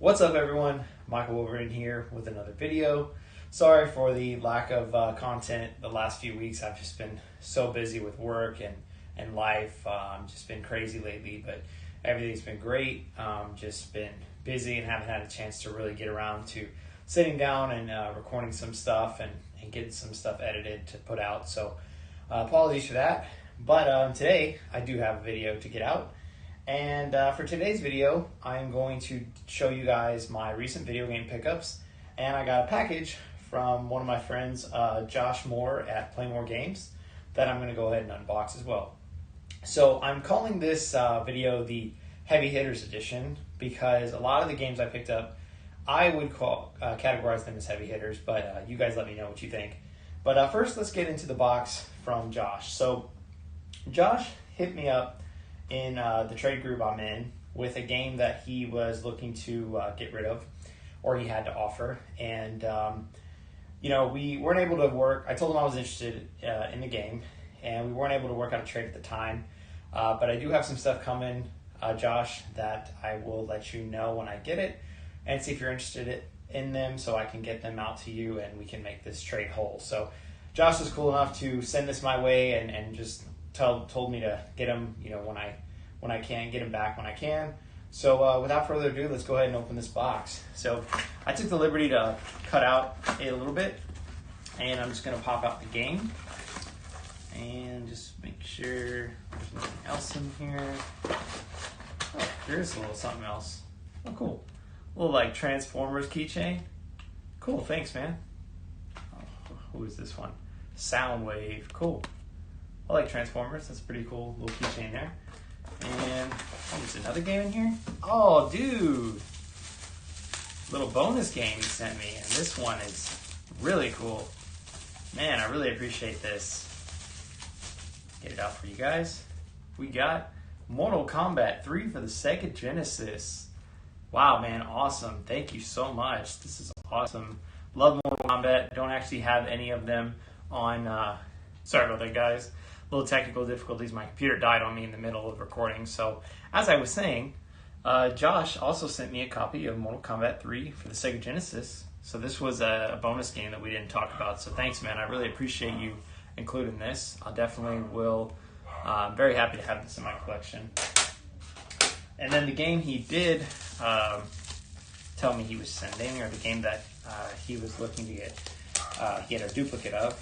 What's up, everyone? Michael Wolverine here with another video. Sorry for the lack of content the last few weeks. I've just been so busy with work and life. Just been crazy lately, but everything's been great. Just been busy and haven't had a chance to really get around to sitting down and recording some stuff and getting some stuff edited to put out. So apologies for that. But today I do have a video to get out. And for today's video, I'm going to show you guys my recent video game pickups. And I got a package from one of my friends, Josh Moore at Playmooregames, that I'm going to go ahead and unbox as well. So I'm calling this video the Heavy Hitters Edition because a lot of the games I picked up, I would categorize them as heavy hitters, but you guys let me know what you think. But first, let's get into the box from Josh. So Josh hit me up in the trade group I'm in with a game that he was looking to get rid of, or he had to offer. And, we weren't able to work. I told him I was interested in the game, and we weren't able to work out a trade at the time. But I do have some stuff coming, Josh, that I will let you know when I get it, and see if you're interested in them so I can get them out to you and we can make this trade whole. So Josh was cool enough to send this my way and just told me to get them, when I can, get them back when I can. So without further ado, let's go ahead and open this box. So I took the liberty to cut out a little bit, and I'm just going to pop out the game and just make sure there's nothing else in here. Oh, there is a little something else. Oh, cool. A little like Transformers keychain. Cool, thanks, man. Oh, who is this one? Soundwave. Cool. I like Transformers. That's a pretty cool little keychain there. And there's another game in here. Oh, dude. Little bonus game he sent me. And this one is really cool. Man, I really appreciate this. Get it out for you guys. We got Mortal Kombat 3 for the Sega Genesis. Wow, man. Awesome. Thank you so much. This is awesome. Love Mortal Kombat. Don't actually have any of them on... sorry about that, guys. Little technical difficulties. My computer died on me in the middle of recording. So, as I was saying, Josh also sent me a copy of Mortal Kombat 3 for the Sega Genesis. So this was a bonus game that we didn't talk about. So thanks, man. I really appreciate you including this. I definitely will. I'm very happy to have this in my collection. And then the game he did tell me he was sending, or the game that he was looking to get a duplicate of,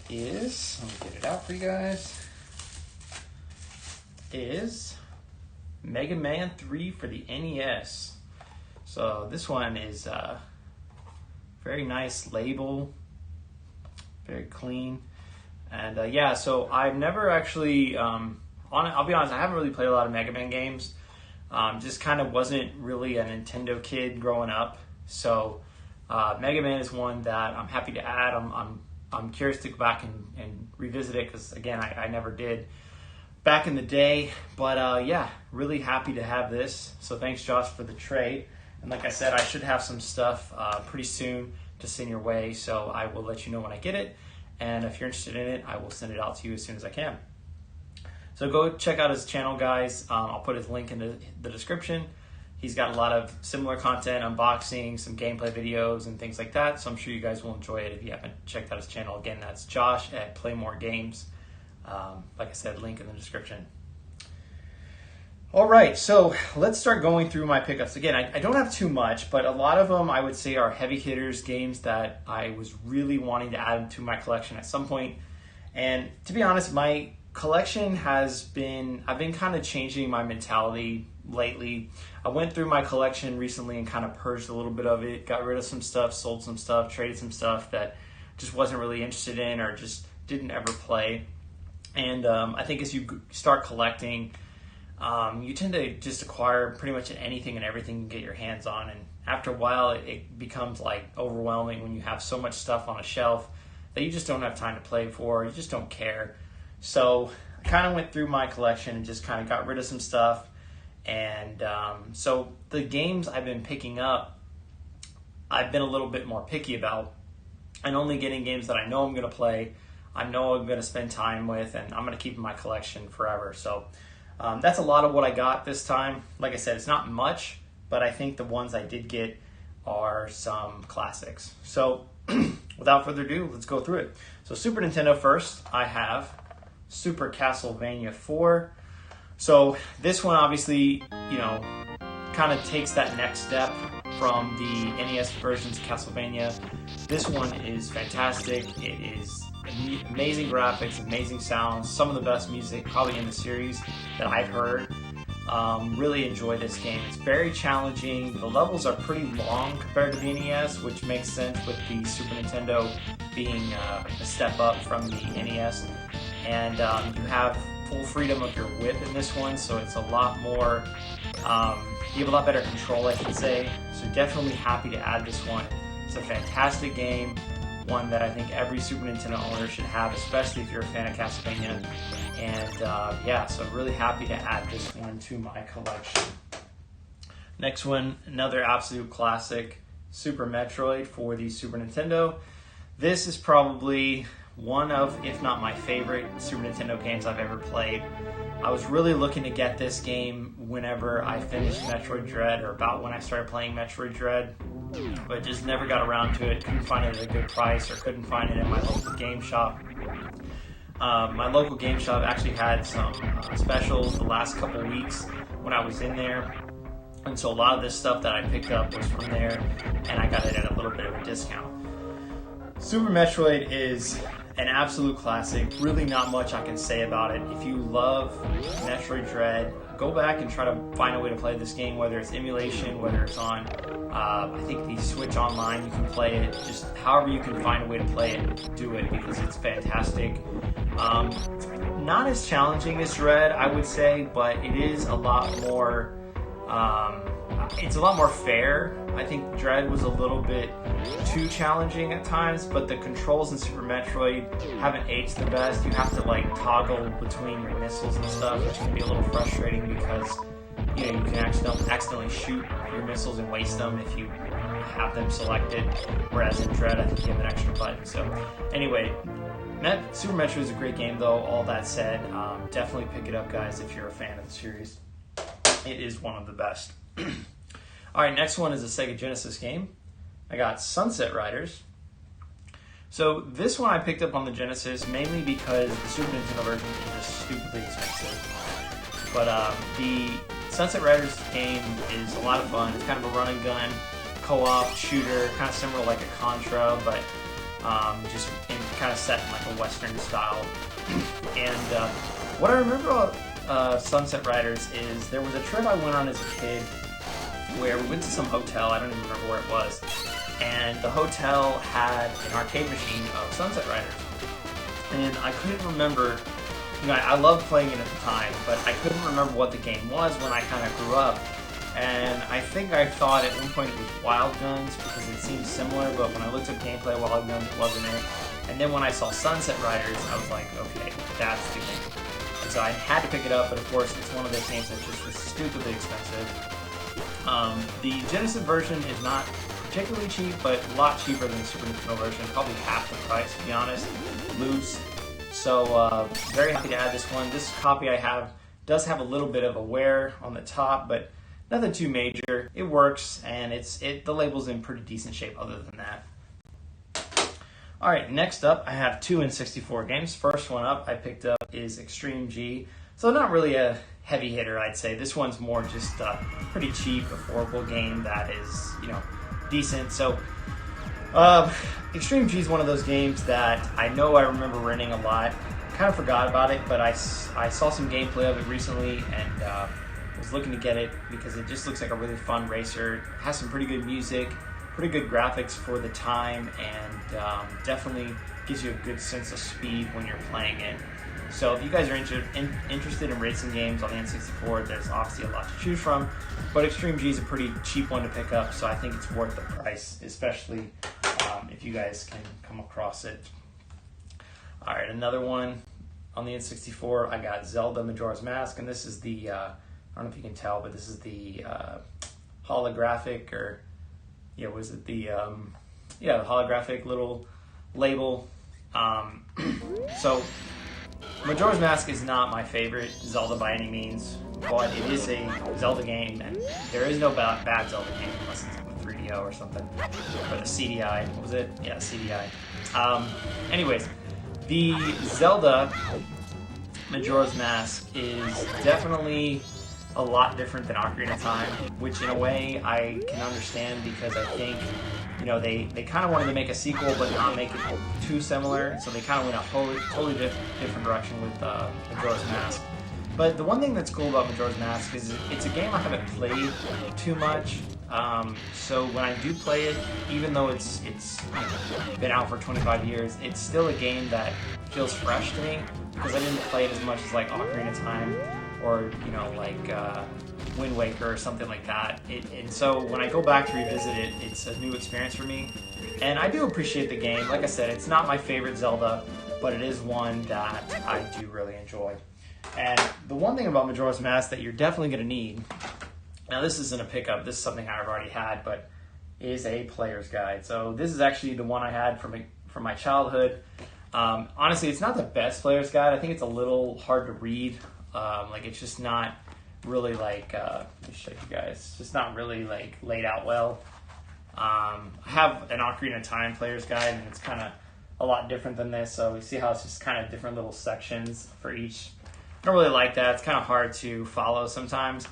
is, let me get it out for you guys, is Mega Man 3 for the NES. So this one is very nice label, very clean. And so I've never actually, I'll be honest, I haven't really played a lot of Mega Man games. Just kind of wasn't really a Nintendo kid growing up. So Mega Man is one that I'm happy to add. I'm curious to go back and revisit it because, again, I never did back in the day. But, really happy to have this. So thanks, Josh, for the trade. And like I said, I should have some stuff pretty soon to send your way. So I will let you know when I get it. And if you're interested in it, I will send it out to you as soon as I can. So go check out his channel, guys. I'll put his link in the description. He's got a lot of similar content, unboxing, some gameplay videos, and things like that. So I'm sure you guys will enjoy it if you haven't checked out his channel. Again, that's Josh at Playmooregames. Like I said, link in the description. All right, so let's start going through my pickups. Again, I don't have too much, but a lot of them I would say are heavy hitters, games that I was really wanting to add to my collection at some point. And to be honest, my collection I've been kind of changing my mentality lately. I went through my collection recently and kind of purged a little bit of it, got rid of some stuff, sold some stuff, traded some stuff that just wasn't really interested in or just didn't ever play. And I think as you start collecting, you tend to just acquire pretty much anything and everything you can get your hands on. And after a while, it becomes like overwhelming when you have so much stuff on a shelf that you just don't have time to play for, you just don't care. So I kind of went through my collection and just kind of got rid of some stuff. And so the games I've been picking up, I've been a little bit more picky about, and only getting games that I know I'm going to play, I know I'm going to spend time with, and I'm going to keep in my collection forever. So that's a lot of what I got this time. Like I said, it's not much, but I think the ones I did get are some classics. So without further ado, let's go through it. So Super Nintendo first, I have Super Castlevania 4. So this one obviously, kind of takes that next step from the NES versions of Castlevania. This one is fantastic. It is amazing graphics, amazing sounds, some of the best music probably in the series that I've heard. Really enjoy this game. It's very challenging. The levels are pretty long compared to the NES, which makes sense with the Super Nintendo being a step up from the NES. And you have full freedom of your whip in this one, so it's a lot more, you have a lot better control, I should say. So definitely happy to add this one. It's a fantastic game, one that I think every Super Nintendo owner should have, especially if you're a fan of Castlevania. And yeah, so really happy to add this one to my collection. Next one, another absolute classic, Super Metroid for the Super Nintendo. This is probably one of, if not my favorite, Super Nintendo games I've ever played. I was really looking to get this game whenever I finished Metroid Dread, or about when I started playing Metroid Dread, but just never got around to it. Couldn't find it at a good price, or couldn't find it in my local game shop. My local game shop actually had some specials the last couple weeks when I was in there, and so a lot of this stuff that I picked up was from there, and I got it at a little bit of a discount. Super Metroid is an absolute classic. Really not much I can say about it. If you love Metroid Dread, go back and try to find a way to play this game, whether it's emulation, whether it's on, I think the Switch Online, you can play it. Just however you can find a way to play it, do it, because it's fantastic. Not as challenging as Dread, I would say, but it is a lot more, it's a lot more fair. I think Dread was a little bit too challenging at times, but the controls in Super Metroid haven't aged the best. You have to toggle between your missiles and stuff, which can be a little frustrating because you can accidentally shoot your missiles and waste them if you have them selected. Whereas in Dread, I think you have an extra button. So anyway, Super Metroid is a great game though. All that said, definitely pick it up, guys, if you're a fan of the series. It is one of the best. Alright, next one is a Sega Genesis game. I got Sunset Riders. So this one I picked up on the Genesis mainly because the Super Nintendo version is just stupidly expensive. But the Sunset Riders game is a lot of fun. It's kind of a run and gun, co-op shooter, kind of similar like a Contra, but just kind of set in a Western style. And what I remember about Sunset Riders is there was a trip I went on as a kid where we went to some hotel, I don't even remember where it was, and the hotel had an arcade machine of Sunset Riders. And I couldn't remember, I loved playing it at the time, but I couldn't remember what the game was when I kind of grew up. And I think I thought at one point it was Wild Guns because it seemed similar, but when I looked up gameplay, Wild Guns wasn't it. And then when I saw Sunset Riders, I was like, okay, that's the game. And so I had to pick it up, but of course it's one of those games that just was stupidly expensive. The Genesis version is not particularly cheap, but a lot cheaper than the Super Nintendo version, probably half the price to be honest, loose. So very happy to add this one. This copy I have does have a little bit of a wear on the top, but nothing too major. It works, and the label's in pretty decent shape other than that. Alright, next up I have two N64 games. First one up I picked up is Extreme G. So not really a heavy hitter, I'd say. This one's more just a pretty cheap, affordable game that is, decent. So Extreme G is one of those games that I know I remember renting a lot. Kind of forgot about it, but I saw some gameplay of it recently and was looking to get it because it just looks like a really fun racer. It has some pretty good music, pretty good graphics for the time, and definitely gives you a good sense of speed when you're playing it. So if you guys are interested in racing games on the N64, there's obviously a lot to choose from, but Extreme G is a pretty cheap one to pick up, so I think it's worth the price, especially if you guys can come across it. Alright, another one on the N64, I got Zelda Majora's Mask, and this is the, I don't know if you can tell, but this is the holographic, or, was it the, the holographic little label. So Majora's Mask is not my favorite Zelda by any means, but it is a Zelda game, and there is no bad Zelda game unless it's the 3DO or something, or the CDI. What was it? Yeah, CDI. Anyways, the Zelda Majora's Mask is definitely a lot different than Ocarina of Time, which in a way I can understand because I think, you know, they kind of wanted to make a sequel but not make it too similar, so they kind of went a totally different direction with Majora's Mask. But the one thing that's cool about Majora's Mask is it's a game I haven't played too much. So when I do play it, even though it's been out for 25 years, it's still a game that feels fresh to me because I didn't play it as much as like Ocarina of Time or, you know, like Wind Waker or something like that. And so when I go back to revisit it, it's a new experience for me. And I do appreciate the game. Like I said, it's not my favorite Zelda, but it is one that I do really enjoy. And the one thing about Majora's Mask that you're definitely going to need, now this isn't a pickup, this is something I've already had, but is a player's guide. So this is actually the one I had from my childhood. Honestly, it's not the best player's guide. I think it's a little hard to read. Like it's just not really like, let me show you guys, it's just not really like laid out well. I have an Ocarina of Time player's guide, and it's kind of a lot different than this. So you see how it's just kind of different little sections for each. I don't really like that. It's kind of hard to follow sometimes,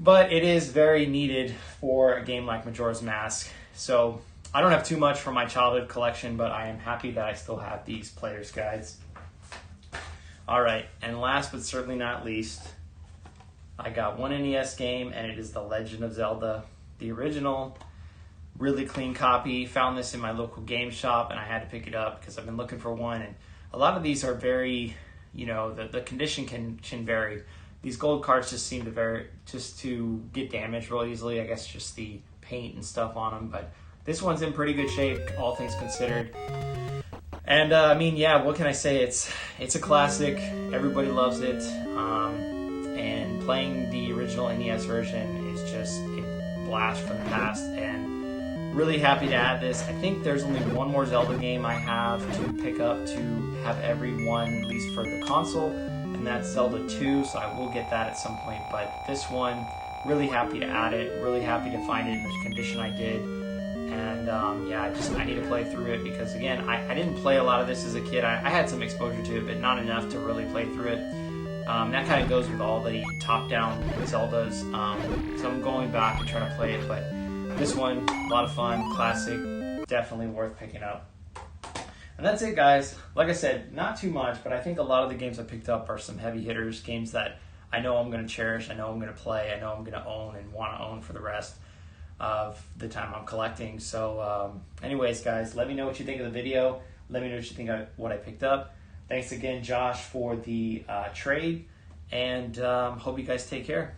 but it is very needed for a game like Majora's Mask. So I don't have too much from my childhood collection, but I am happy that I still have these player's guides. All right, and last but certainly not least, I got one NES game, and it is The Legend of Zelda, the original, really clean copy. Found this in my local game shop, and I had to pick it up because I've been looking for one. And a lot of these are very, you know, the condition can vary. These gold cards just seem to get damaged real easily. I guess just the paint and stuff on them, but this one's in pretty good shape, all things considered. And I mean, yeah, what can I say? It's a classic. Everybody loves it. And playing the original NES version is just a blast from the past. And really happy to add this. I think there's only one more Zelda game I have to pick up to have everyone, at least for the console, and that's Zelda 2. So I will get that at some point. But this one, really happy to add it. Really happy to find it in the condition I did. And yeah, I need to play through it because, again, I didn't play a lot of this as a kid. I had some exposure to it, but not enough to really play through it. That kind of goes with all the top-down Zeldas. So I'm going back and trying to play it, but this one, a lot of fun, classic, definitely worth picking up. And that's it, guys. Like I said, not too much, but I think a lot of the games I picked up are some heavy hitters, games that I know I'm going to cherish, I know I'm going to play, I know I'm going to own and want to own for the rest of the time I'm collecting. So anyways, guys, let me know what you think of the video. Let me know what you think of what I picked up. Thanks again, Josh, for the trade, and hope you guys take care.